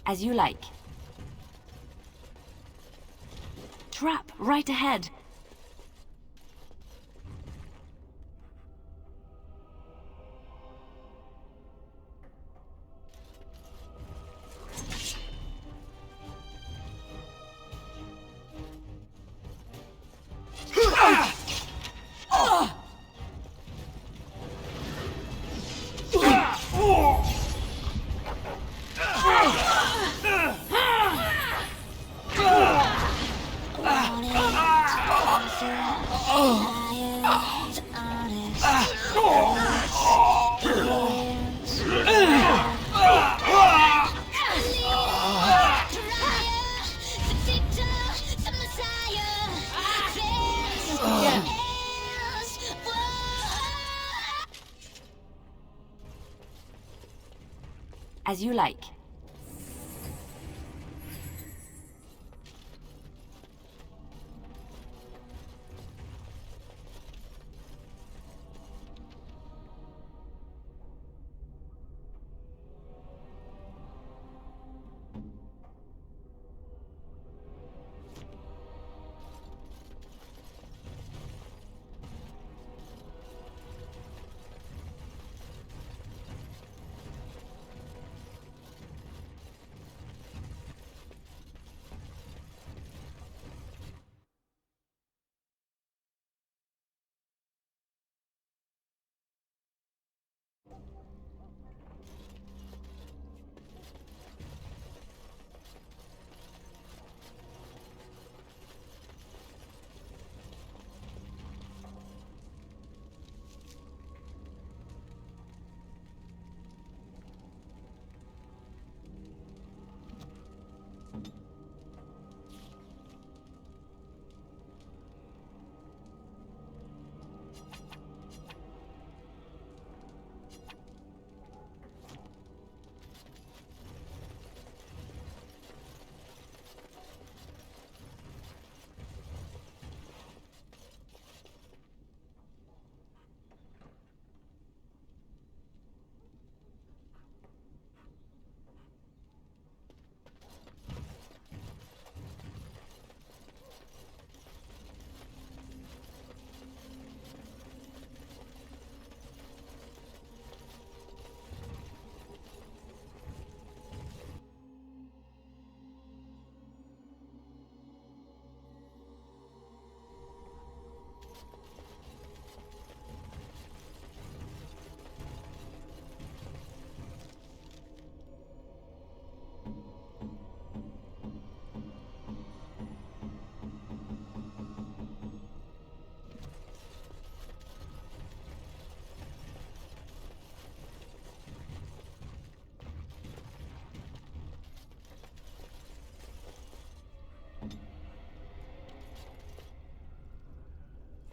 As you like. Trap right ahead. As you like.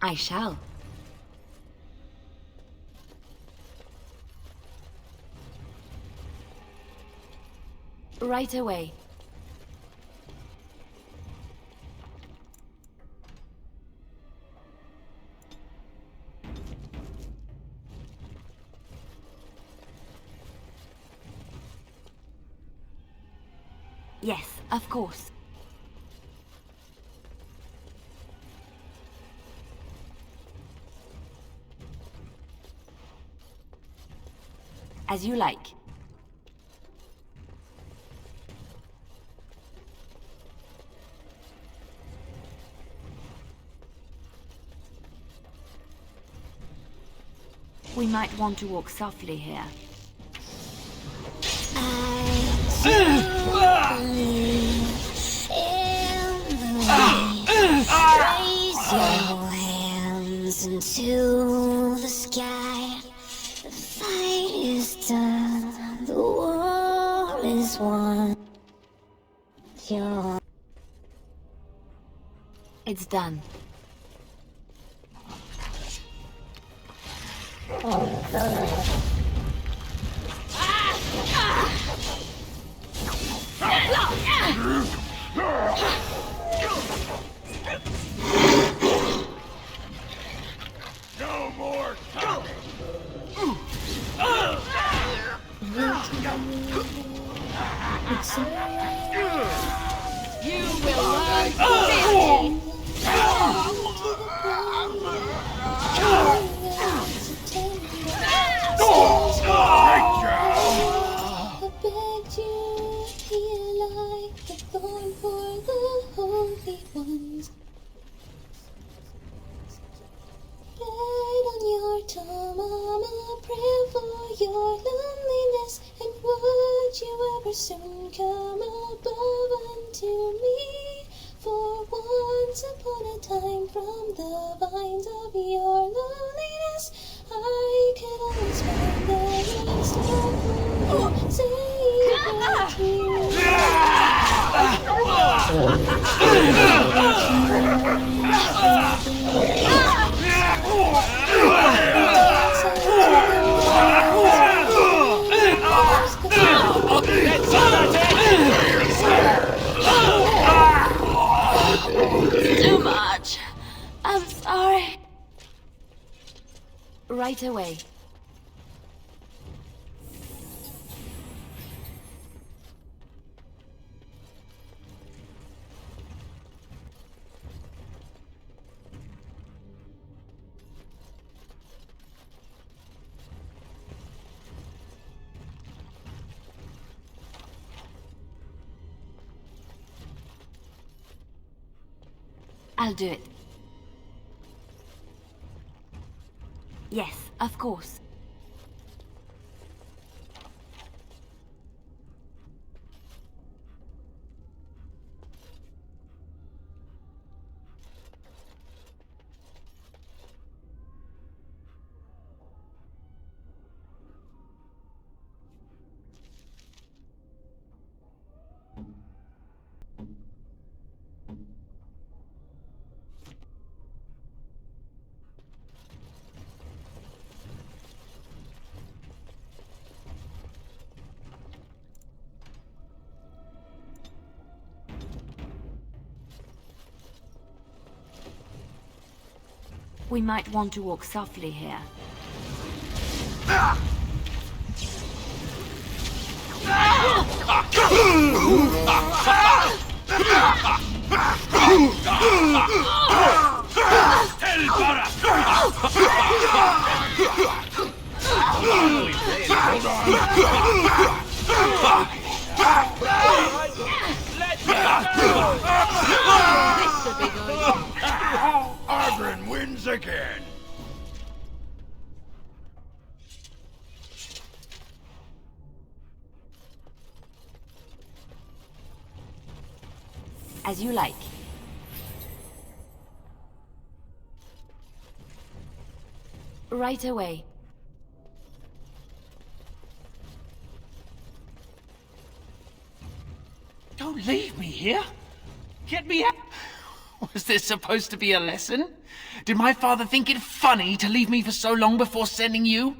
I shall. Right away. Yes, of course. As you like. We might want to walk softly here. Raise your hands into the sky. The fight is done. The war is won. It's done. No more coming. It's You will learn cruelty. I begged you to be like the thorn for the holy ones. Right on your tomb, I'm a prayer for your loneliness. And would you ever soon come above unto me? For once upon a time, from the vines of your loneliness, I could always find the means to Too much. I'm sorry. Right away. I'll do it. Yes, of course. We might want to walk softly here. Argren wins again. As you like. Right away. Don't leave me here. Get me out. Was this supposed to be a lesson? Did my father think it funny to leave me for so long before sending you?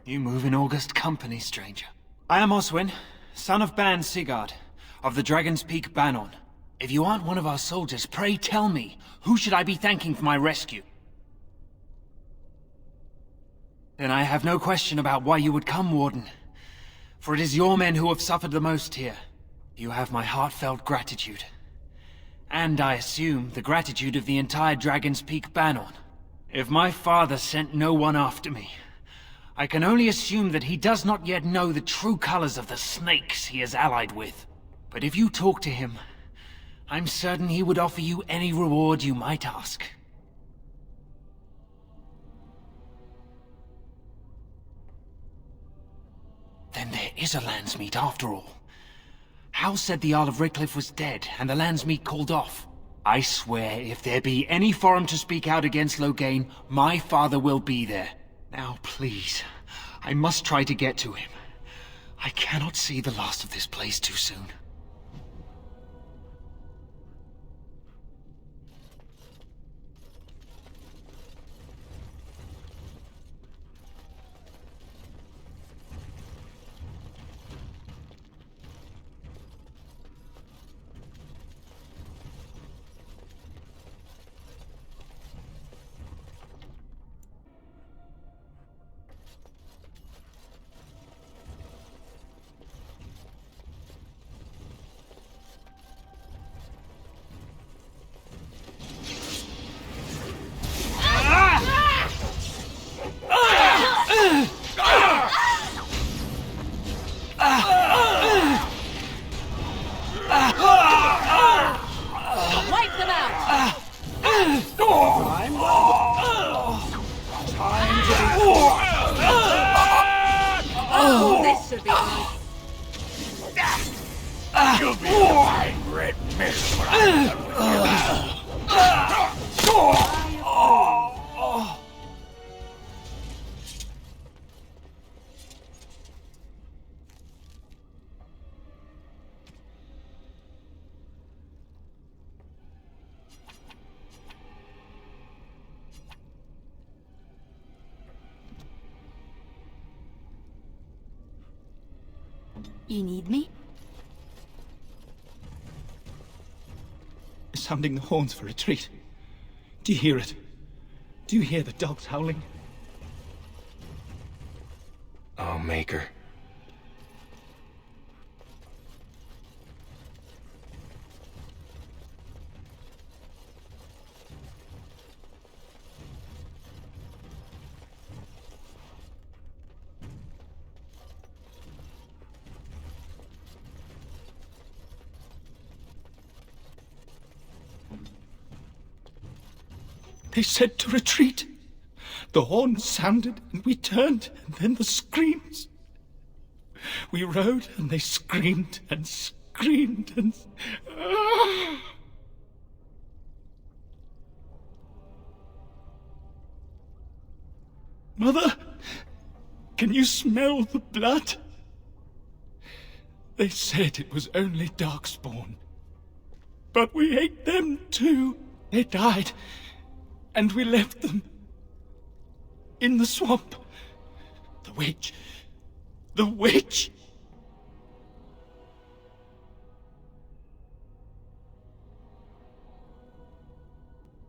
You move in August company, stranger. I am Oswin, son of Ban Sigurd, of the Dragon's Peak Banon. If you aren't one of our soldiers, pray tell me, who should I be thanking for my rescue? Then I have no question about why you would come, Warden. For it is your men who have suffered the most here. You have my heartfelt gratitude. And I assume the gratitude of the entire Dragon's Peak Banon. If my father sent no one after me, I can only assume that he does not yet know the true colors of the snakes he is allied with. But if you talk to him, I'm certain he would offer you any reward you might ask. Then there is a Landsmeet after all. Hal said the Jarl of Redcliffe was dead, and the Landsmeet called off. I swear, if there be any forum to speak out against Loghain, my father will be there. Now, please, I must try to get to him. I cannot see the last of this place too soon. This should be nice. You'll be a fine red mist when I'm done with you. You need me? Sounding the horns for retreat. Do you hear it? Do you hear the dogs howling? Oh, Maker. They said to retreat. The horns sounded, and we turned, and then the screams. We rode, and they screamed, and screamed, and... Mother, can you smell the blood? They said it was only Darkspawn. But we ate them too. They died. And we left them in the swamp. The witch. The witch!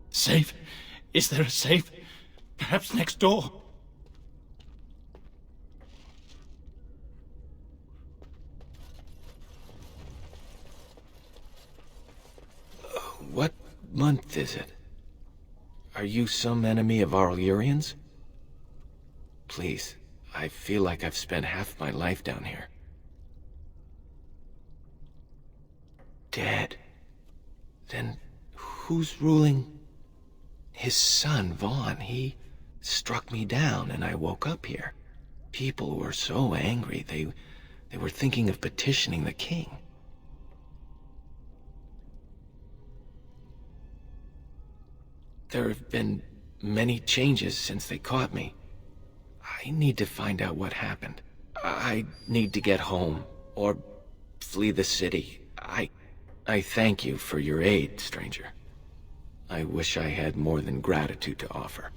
Safe? Is there a safe? Perhaps next door? What month is it? Are you some enemy of our Illyrians? Please, I feel like I've spent half my life down here. Dead. Then who's ruling? His son, Vaughn. He struck me down and I woke up here. People were so angry, they were thinking of petitioning the king. There have been many changes since they caught me. I need to find out what happened. I need to get home, or flee the city. I thank you for your aid, stranger. I wish I had more than gratitude to offer.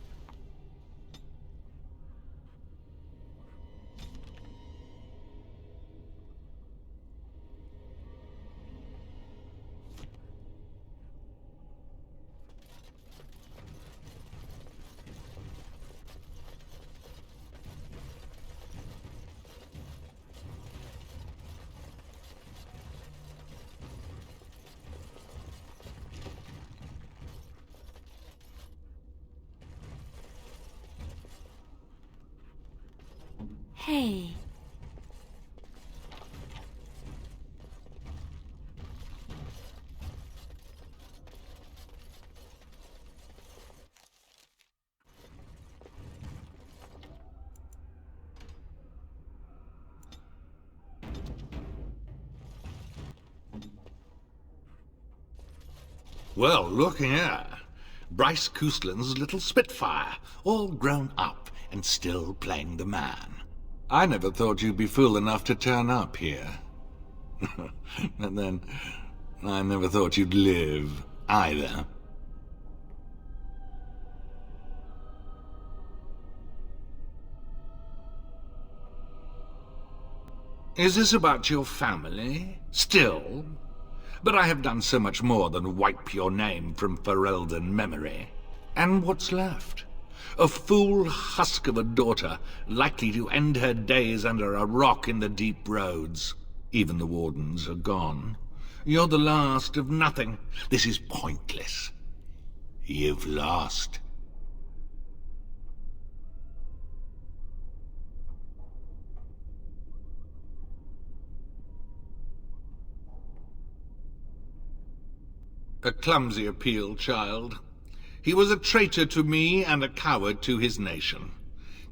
Hey. Well, look here. Bryce Coustland's little Spitfire, all grown up and still playing the man. I never thought you'd be fool enough to turn up here. And then, I never thought you'd live, either. Is this about your family? Still? But I have done so much more than wipe your name from Ferelden memory. And what's left? A fool husk of a daughter, likely to end her days under a rock in the deep roads. Even the wardens are gone. You're the last of nothing. This is pointless. You've lost. A clumsy appeal, child. He was a traitor to me and a coward to his nation.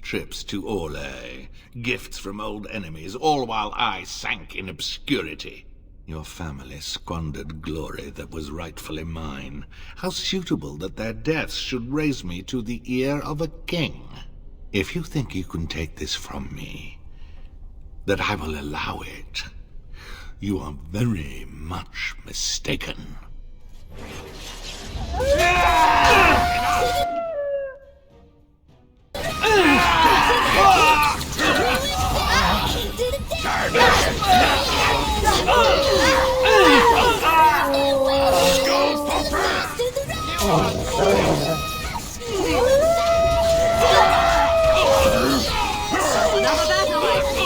Trips to Orlais, gifts from old enemies, all while I sank in obscurity. Your family squandered glory that was rightfully mine. How suitable that their deaths should raise me to the ear of a king. If you think you can take this from me, that I will allow it, you are very much mistaken. Another battle, I see.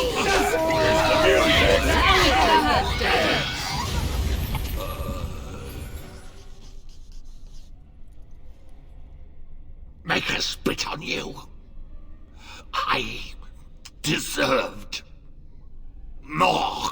Make her spit on you. I deserved more.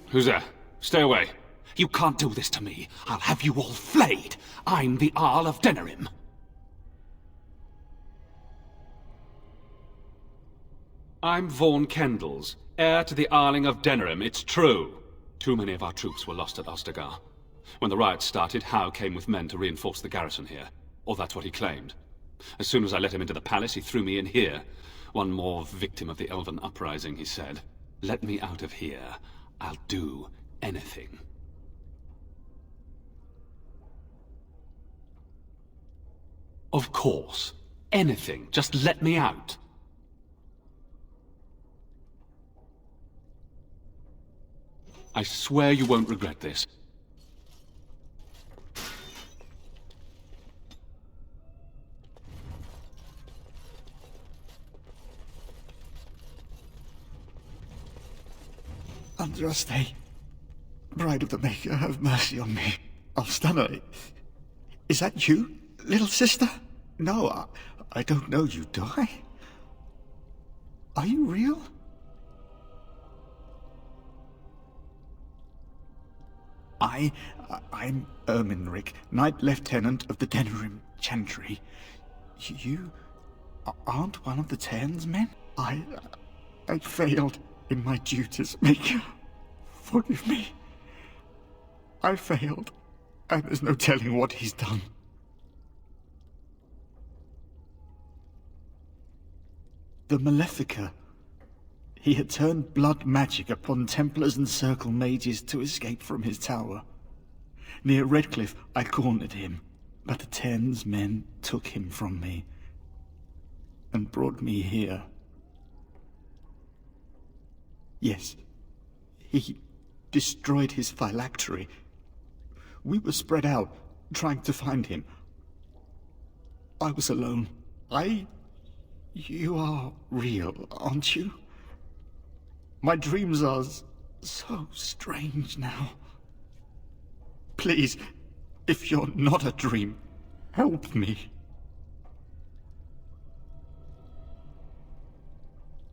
Who's there? Stay away. You can't do this to me. I'll have you all flayed. I'm the Arl of Denerim. I'm Vaughan Kendalls, heir to the Arling of Denerim. It's true. Too many of our troops were lost at Ostagar. When the riots started, Howe came with men to reinforce the garrison here. Or that's what he claimed. As soon as I let him into the palace, he threw me in here. One more victim of the Elven Uprising, he said. Let me out of here. I'll do anything. Of course. Anything. Just let me out. I swear you won't regret this. Andraste, Bride of the Maker, have mercy on me. Alstana, is that you, little sister? No, I don't know you, do I? Are you real? I'm Erminric, Knight Lieutenant of the Denerim Chantry. You aren't one of the Tairn's men? I failed in my duties, Maker. Forgive me. I failed, and there's no telling what he's done. The Malefica. He had turned blood magic upon Templars and Circle mages to escape from his tower. Near Redcliffe, I cornered him, but the Tairn's men took him from me and brought me here. Yes, he destroyed his phylactery. We were spread out, trying to find him. I was alone. You are real, aren't you? My dreams are so strange now. Please, if you're not a dream, help me.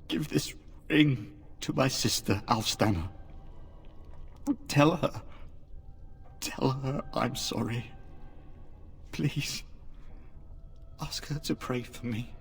Give this Ring to my sister, Alstana. Tell her I'm sorry. Please, ask her to pray for me.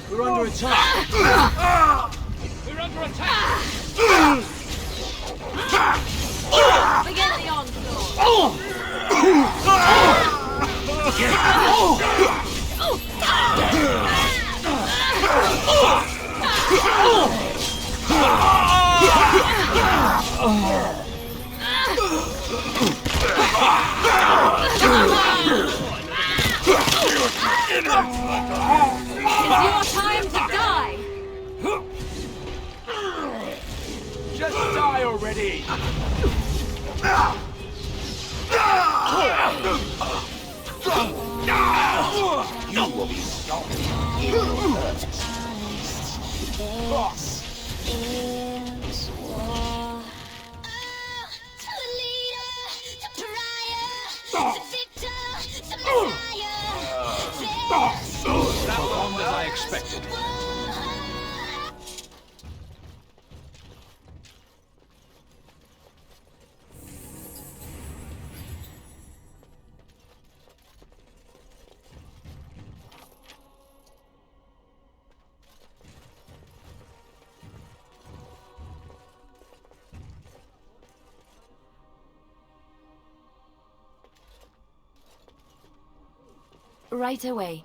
We're under attack! We're under attack! Begin the onslaught! It's your time to die! Just die already! You will be stopped. That long as I expected. Right away.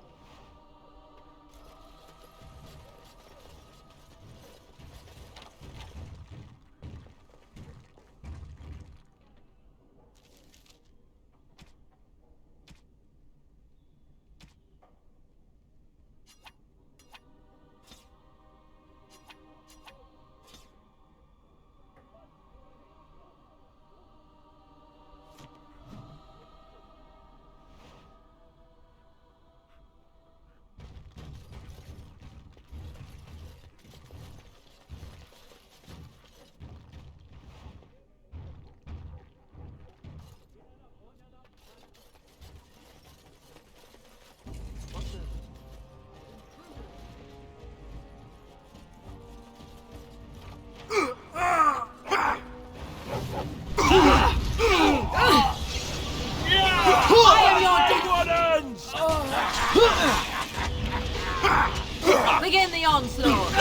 Begin the onslaught!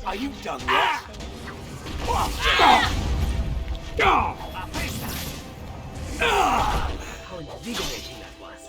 Are you done yet? How invigorating that was.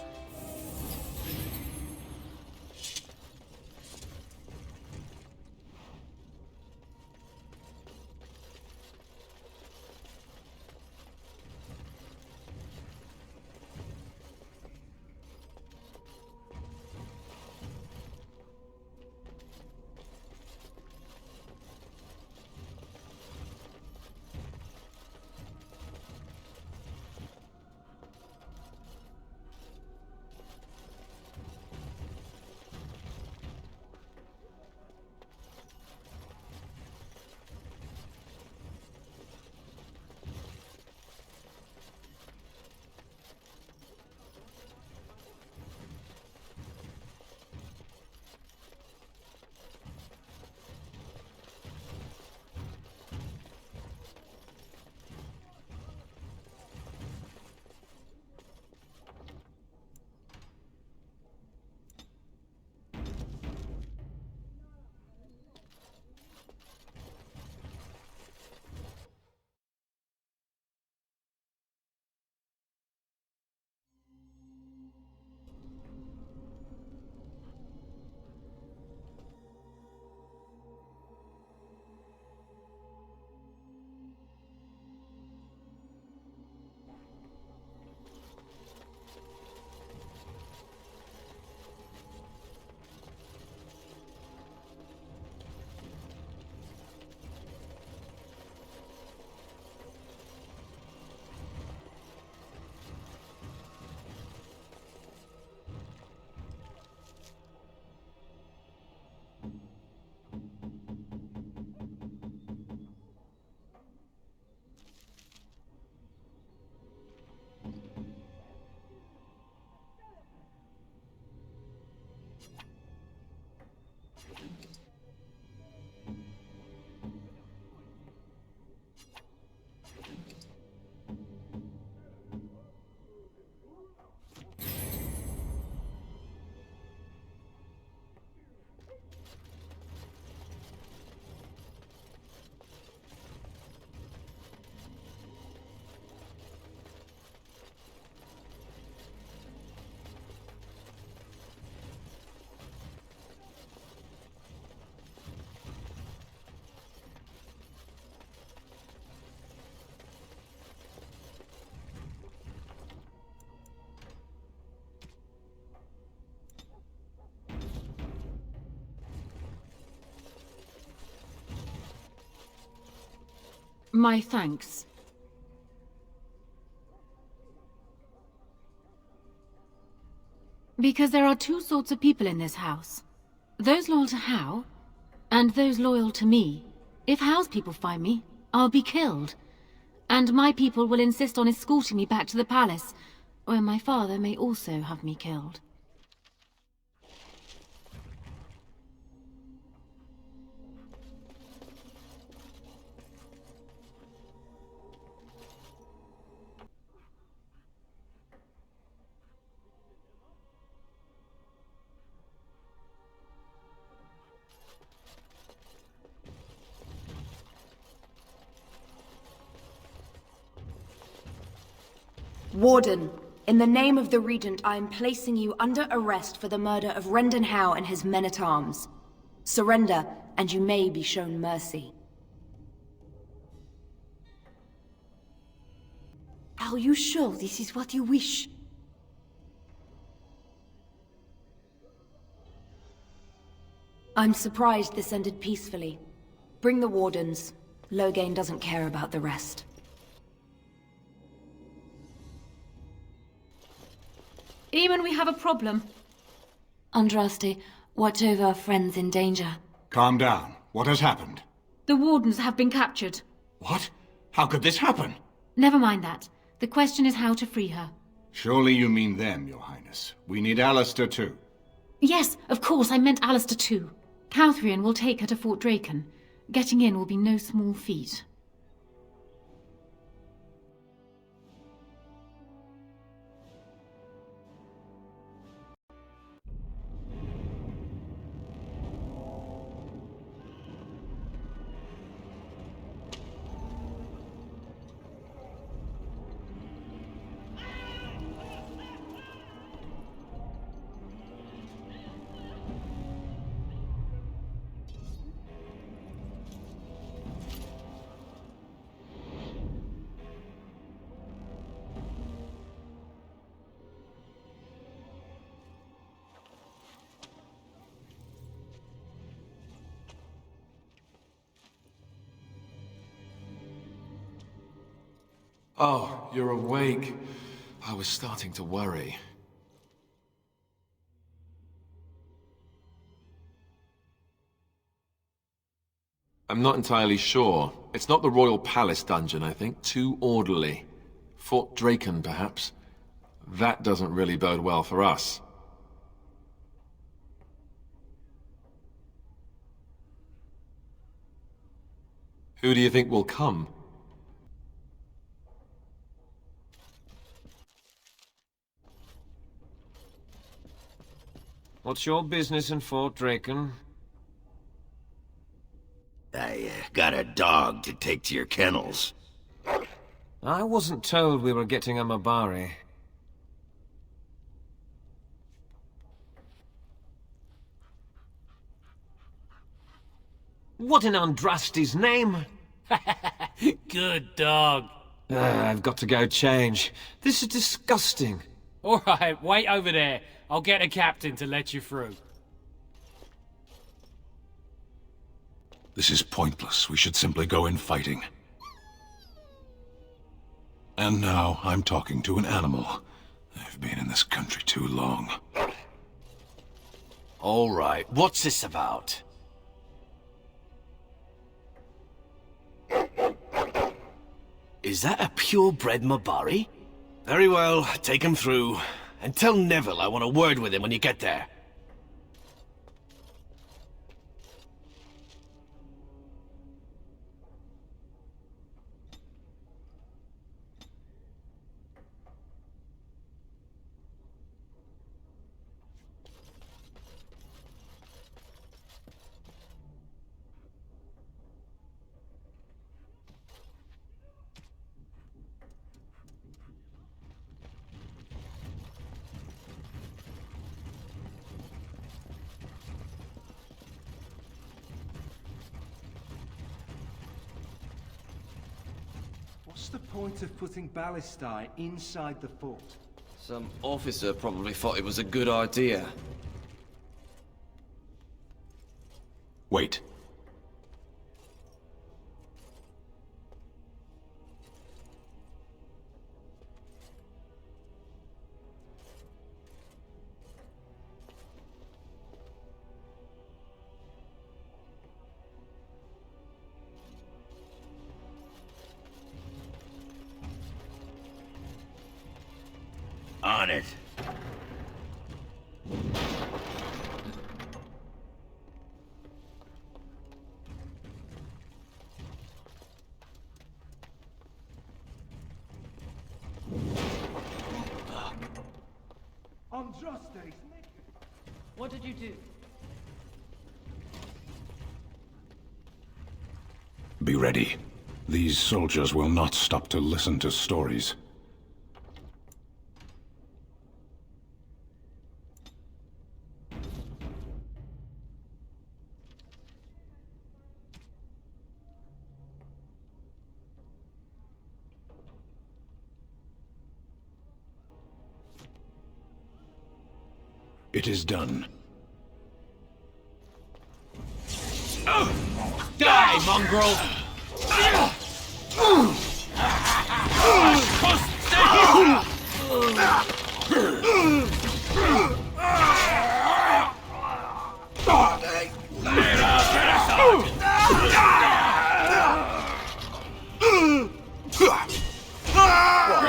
My thanks. Because there are two sorts of people in this house. Those loyal to Hao, and those loyal to me. If Hao's people find me, I'll be killed. And my people will insist on escorting me back to the palace, where my father may also have me killed. Warden, in the name of the Regent, I am placing you under arrest for the murder of Rendon Hao and his men-at-arms. Surrender, and you may be shown mercy. Are you sure this is what you wish? I'm surprised this ended peacefully. Bring the Wardens. Loghain doesn't care about the rest. Eamon, we have a problem. Andraste, watch over our friends in danger. Calm down. What has happened? The Wardens have been captured. What? How could this happen? Never mind that. The question is how to free her. Surely you mean them, Your Highness. We need Alistair too. Yes, of course, I meant Alistair too. Calthrian will take her to Fort Draken. Getting in will be no small feat. Oh, you're awake. I was starting to worry. I'm not entirely sure. It's not the Royal Palace dungeon, I think. Too orderly. Fort Draken, perhaps. That doesn't really bode well for us. Who do you think will come? What's your business in Fort Draken? I got a dog to take to your kennels. I wasn't told we were getting a Mabari. What in Andraste's name? Good dog. I've got to go change. This is disgusting. All right, wait over there. I'll get a captain to let you through. This is pointless. We should simply go in fighting. And now I'm talking to an animal. I've been in this country too long. All right, what's this about? Is that a purebred Mabari? Very well, take him through. And tell Neville I want a word with him when you get there. What's the point of putting ballistae inside the fort? Some officer probably thought it was a good idea. Wait. on it. Andraste! What did you do? Be ready. These soldiers will not stop to listen to stories. It is done. Die, mongrel!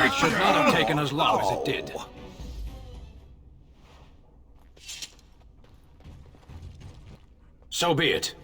It should not have taken as long as it did. So be it.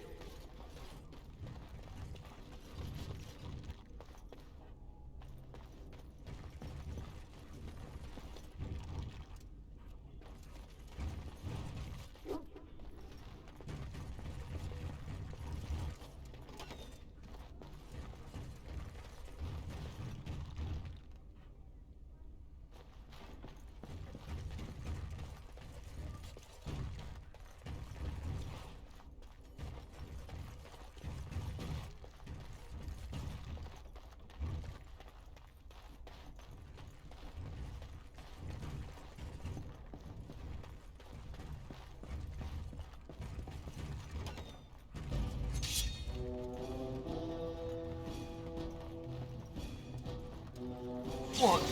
What?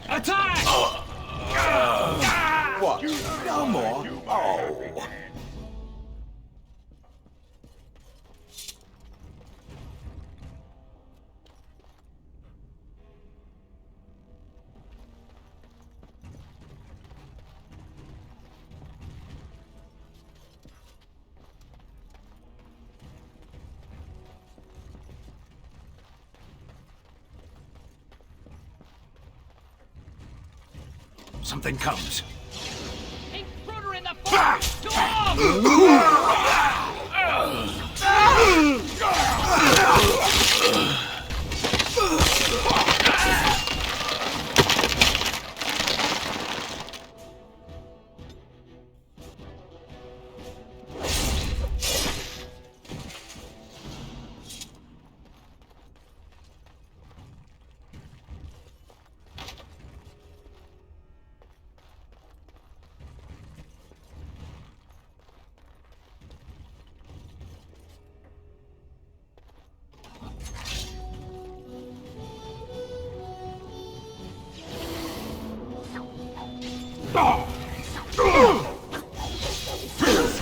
Attack! What? No more? Oh. Something comes. Intruder in the forest! To arms!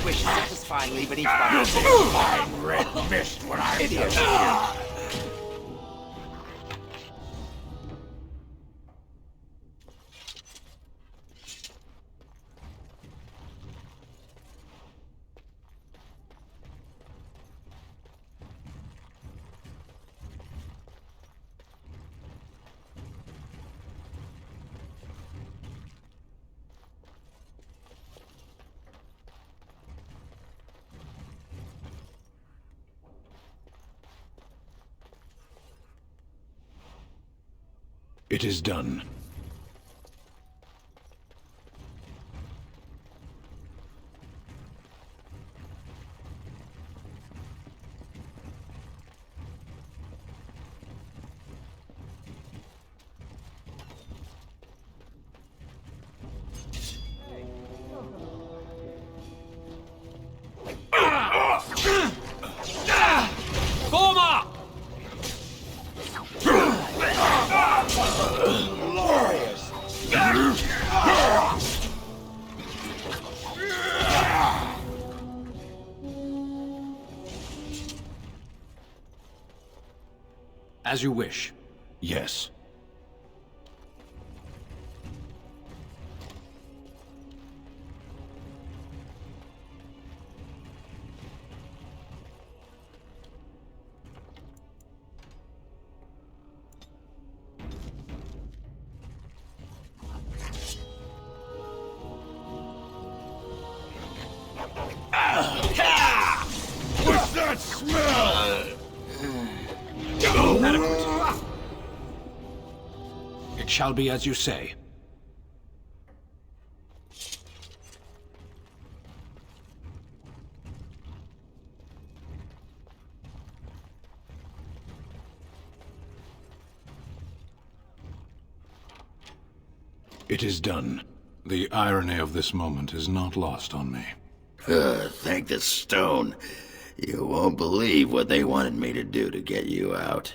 Swish satisfyingly beneath my Fine red mist when I'm idiot. It is done. Form up! Glorious. As you wish. Yes. that smell! Adequate. It shall be as you say. It is done. The irony of this moment is not lost on me. Thank the stone. You won't believe what they wanted me to do to get you out.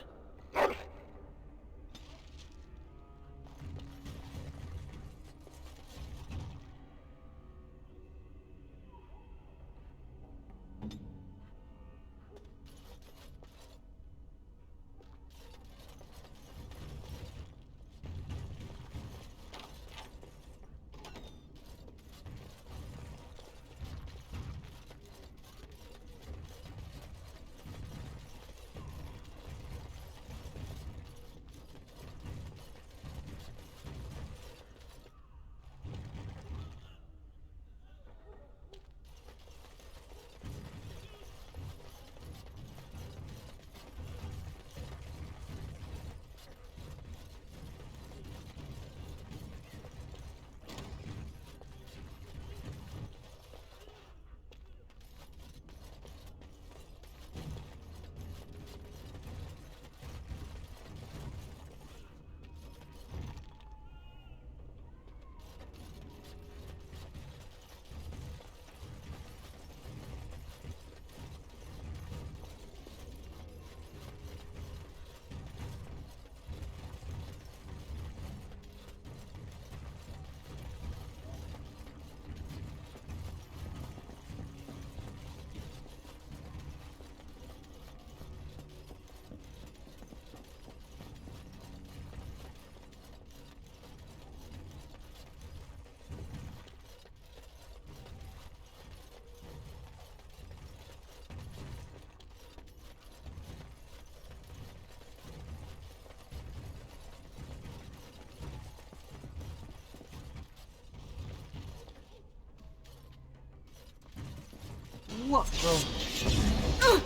What the?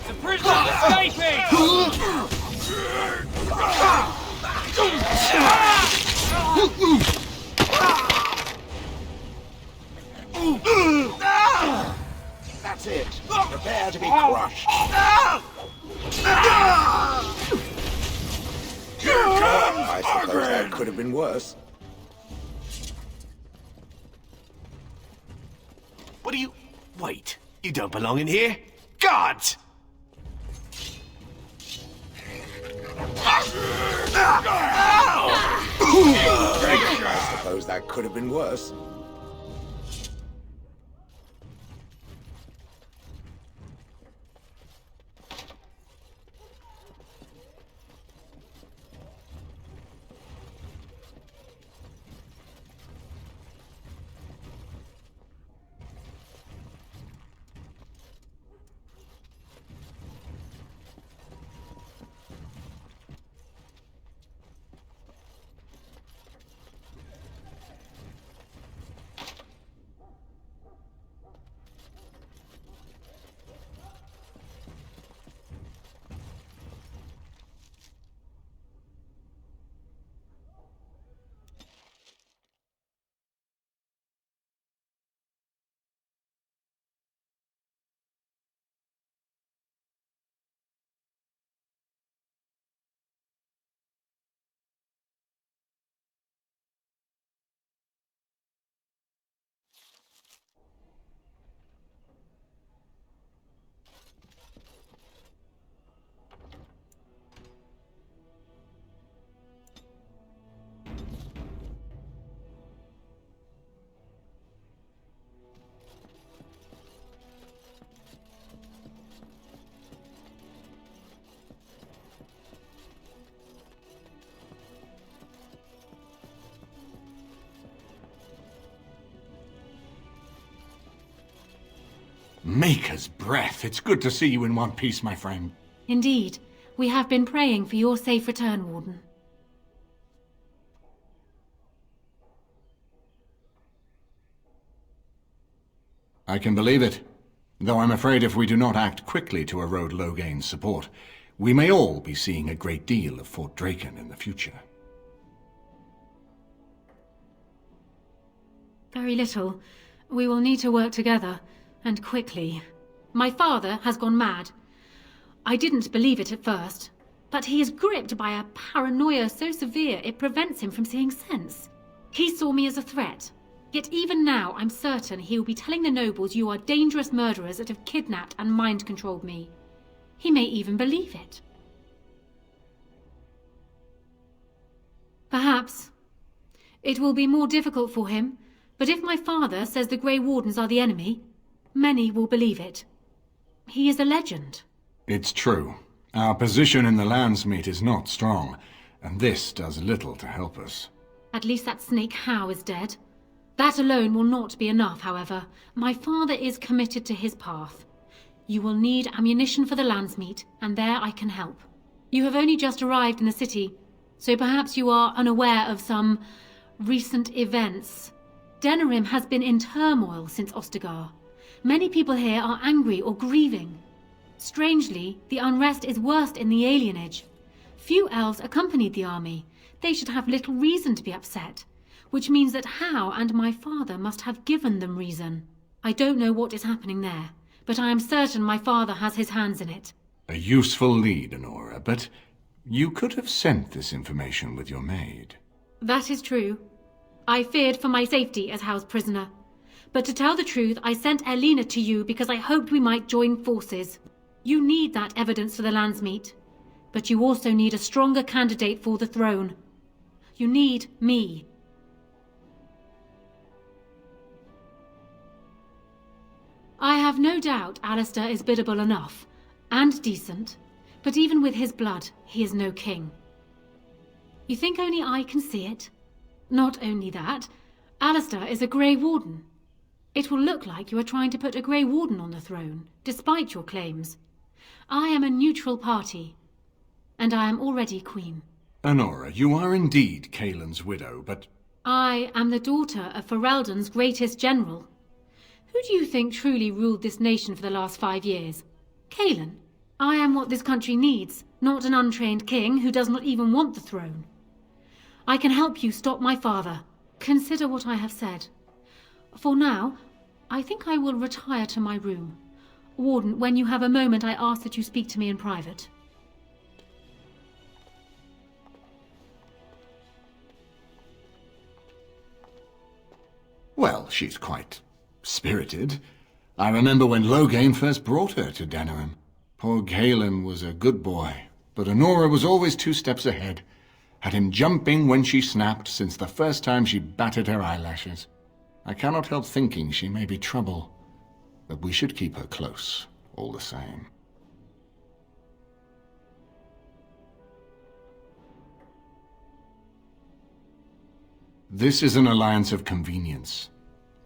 The prisoner's escaping! That's it. Prepare to be crushed. I suppose that could have been worse. What do you... Wait. You don't belong in here. Guards! I suppose that could have been worse. Maker's breath. It's good to see you in one piece, my friend. Indeed. We have been praying for your safe return, Warden. I can believe it. Though I'm afraid if we do not act quickly to erode Logain's support, we may all be seeing a great deal of Fort Draken in the future. Very little. We will need to work together, and quickly. My father has gone mad. I didn't believe it at first, but he is gripped by a paranoia so severe it prevents him from seeing sense. He saw me as a threat, yet even now I'm certain he will be telling the nobles you are dangerous murderers that have kidnapped and mind-controlled me. He may even believe it. Perhaps. It will be more difficult for him, but if my father says the Grey Wardens are the enemy, many will believe it. He is a legend. It's true. Our position in the Landsmeet is not strong, and this does little to help us. At least that snake How is dead. That alone will not be enough, however. My father is committed to his path. You will need ammunition for the Landsmeet, and there I can help. You have only just arrived in the city, so perhaps you are unaware of some recent events. Denerim has been in turmoil since Ostagar. Many people here are angry or grieving. Strangely, the unrest is worst in the alienage. Few elves accompanied the army. They should have little reason to be upset, which means that How and my father must have given them reason. I don't know what is happening there, but I am certain my father has his hands in it. A useful lead, Honora, but you could have sent this information with your maid. That is true. I feared for my safety as How's prisoner. But to tell the truth, I sent Erlina to you because I hoped we might join forces. You need that evidence for the Landsmeet, but you also need a stronger candidate for the throne. You need me. I have no doubt Alistair is biddable enough, and decent, but even with his blood, he is no king. You think only I can see it? Not only that, Alistair is a Grey Warden. It will look like you are trying to put a Grey Warden on the throne, despite your claims. I am a neutral party, and I am already queen. Honora, you are indeed Kaelin's widow, but... I am the daughter of Ferelden's greatest general. Who do you think truly ruled this nation for the last 5 years? Kaelin. I am what this country needs, not an untrained king who does not even want the throne. I can help you stop my father. Consider what I have said. For now, I think I will retire to my room. Warden, when you have a moment, I ask that you speak to me in private. Well, she's quite spirited. I remember when Logain first brought her to Denerim. Poor Kaelin was a good boy, but Honora was always 2 steps ahead. Had him jumping when she snapped since the first time she batted her eyelashes. I cannot help thinking she may be trouble, but we should keep her close, all the same. This is an alliance of convenience.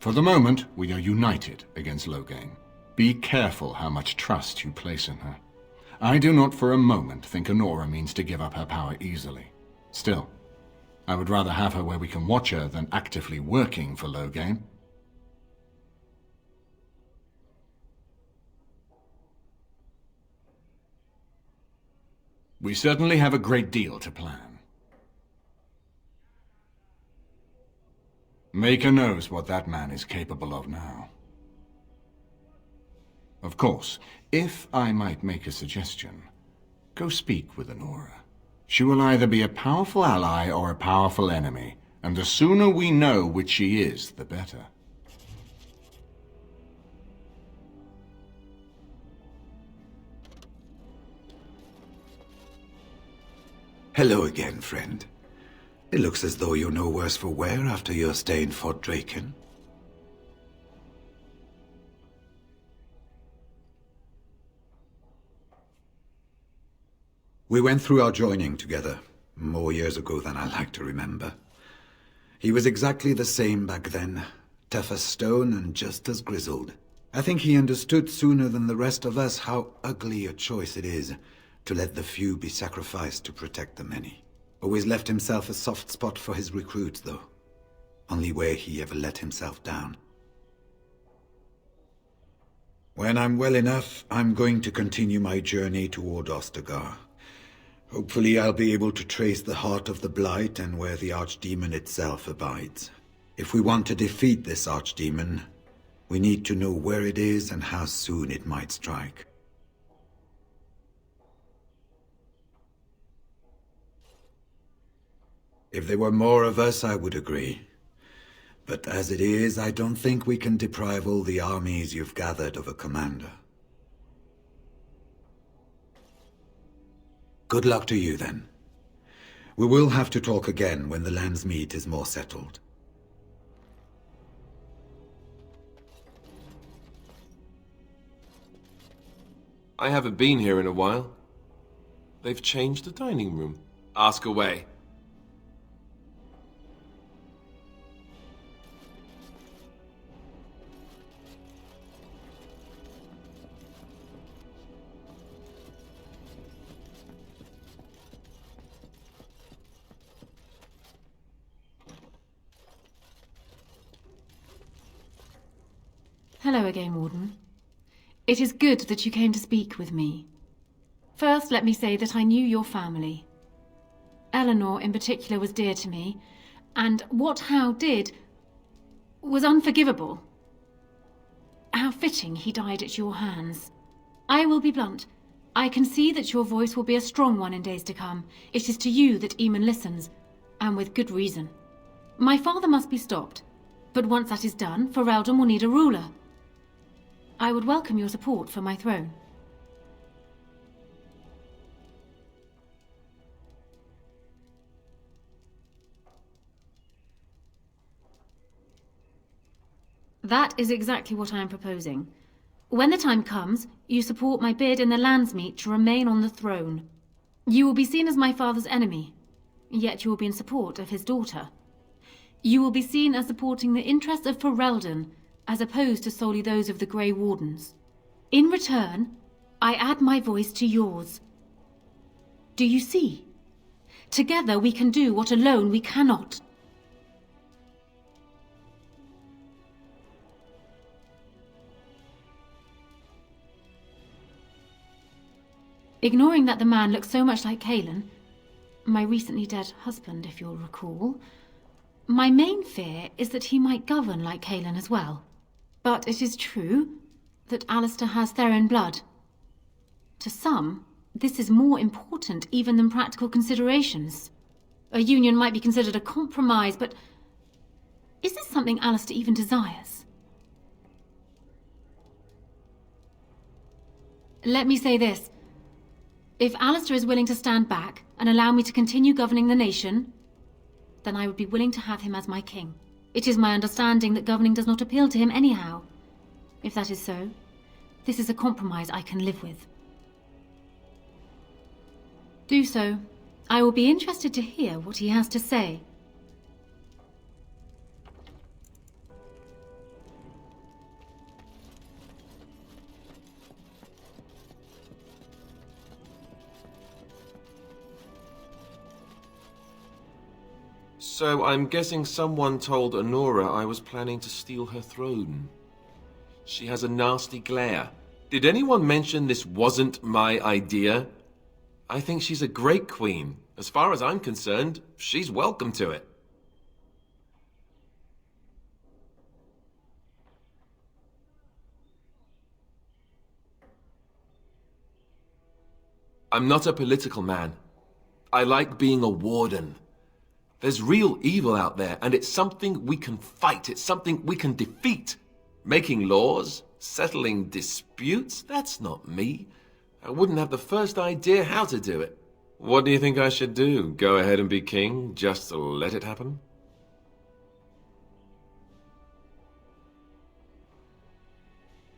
For the moment, we are united against Logain. Be careful how much trust you place in her. I do not for a moment think Honora means to give up her power easily. Still, I would rather have her where we can watch her than actively working for Logain. We certainly have a great deal to plan. Maker knows what that man is capable of now. Of course, if I might make a suggestion, go speak with Honora. She will either be a powerful ally or a powerful enemy, and the sooner we know which she is, the better. Hello again, friend. It looks as though you're no worse for wear after your stay in Fort Draken. We went through our joining together, more years ago than I like to remember. He was exactly the same back then, tough as stone and just as grizzled. I think he understood sooner than the rest of us how ugly a choice it is to let the few be sacrificed to protect the many. Always left himself a soft spot for his recruits, though. Only way he ever let himself down. Well, When I'm well enough, I'm going to continue my journey toward Ostagar. Hopefully I'll be able to trace the heart of the Blight and where the Archdemon itself abides. If we want to defeat this Archdemon, we need to know where it is and how soon it might strike. If there were more of us, I would agree. But as it is, I don't think we can deprive all the armies you've gathered of a commander. Good luck to you, then. We will have to talk again when the Landsmeet is more settled. I haven't been here in a while. They've changed the dining room. Ask away. Hello again, Warden. It is good that you came to speak with me. First, let me say that I knew your family. Eleanor, in particular, was dear to me, and what Hal did was unforgivable. How fitting he died at your hands. I will be blunt. I can see that your voice will be a strong one in days to come. It is to you that Eamon listens, and with good reason. My father must be stopped, but once that is done, Ferelden will need a ruler. I would welcome your support for my throne. That is exactly what I am proposing. When the time comes, you support my bid in the Landsmeet to remain on the throne. You will be seen as my father's enemy, yet you will be in support of his daughter. You will be seen as supporting the interests of Ferelden, as opposed to solely those of the Grey Wardens. In return, I add my voice to yours. Do you see? Together we can do what alone we cannot. Ignoring that the man looks so much like Cailan, my recently dead husband, if you'll recall, my main fear is that he might govern like Cailan as well. But it is true that Alistair has Theron blood. To some, this is more important even than practical considerations. A union might be considered a compromise, but is this something Alistair even desires? Let me say this. If Alistair is willing to stand back and allow me to continue governing the nation, then I would be willing to have him as my king. It is my understanding that governing does not appeal to him anyhow. If that is so, this is a compromise I can live with. Do so. I will be interested to hear what he has to say. So I'm guessing someone told Honora I was planning to steal her throne. She has a nasty glare. Did anyone mention this wasn't my idea? I think she's a great queen. As far as I'm concerned, she's welcome to it. I'm not a political man. I like being a warden. There's real evil out there, and it's something we can fight. It's something we can defeat. Making laws, settling disputes, that's not me. I wouldn't have the first idea how to do it. What do you think I should do? Go ahead and be king, just to let it happen?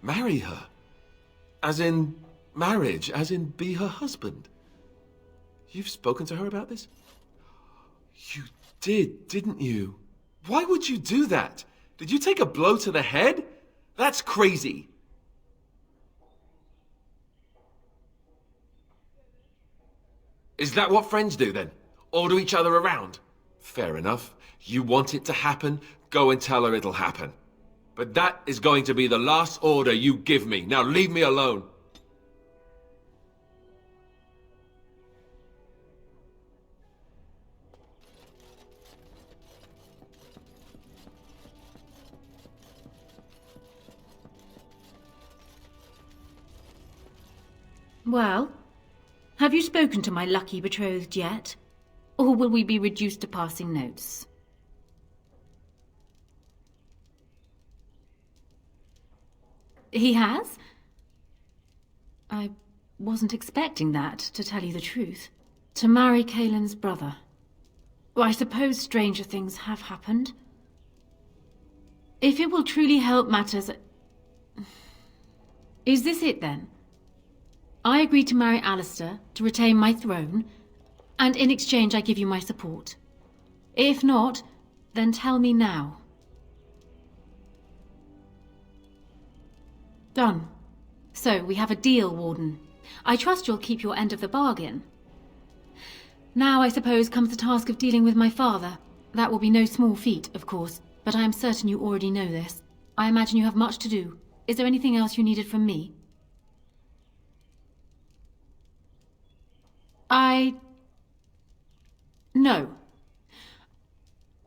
Marry her. As in marriage, as in be her husband. You've spoken to her about this? You did, didn't you? Why would you do that? Did you take a blow to the head? That's crazy. Is that what friends do then? Order each other around? Fair enough. You want it to happen? Go and tell her it'll happen. but that is going to be the last order you give me. Now leave me alone. Well, have you spoken to my lucky betrothed yet? Or will we be reduced to passing notes? He has? I wasn't expecting that, to tell you the truth. To marry Kaelin's brother. Well, I suppose stranger things have happened. If it will truly help matters... Is this it, then? I agree to marry Alistair to retain my throne, and in exchange I give you my support. If not, then tell me now. Done. So, we have a deal, Warden. I trust you'll keep your end of the bargain. Now, I suppose, comes the task of dealing with my father. That will be no small feat, of course, but I am certain you already know this. I imagine you have much to do. Is there anything else you needed from me? No.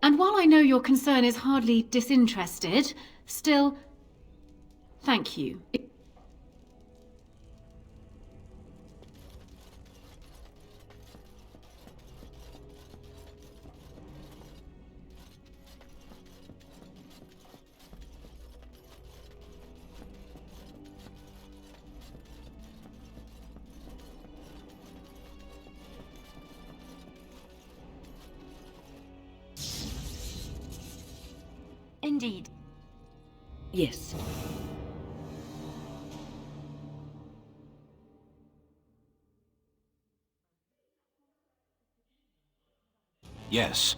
And while I know your concern is hardly disinterested, still... Thank you. Indeed. Yes. Yes.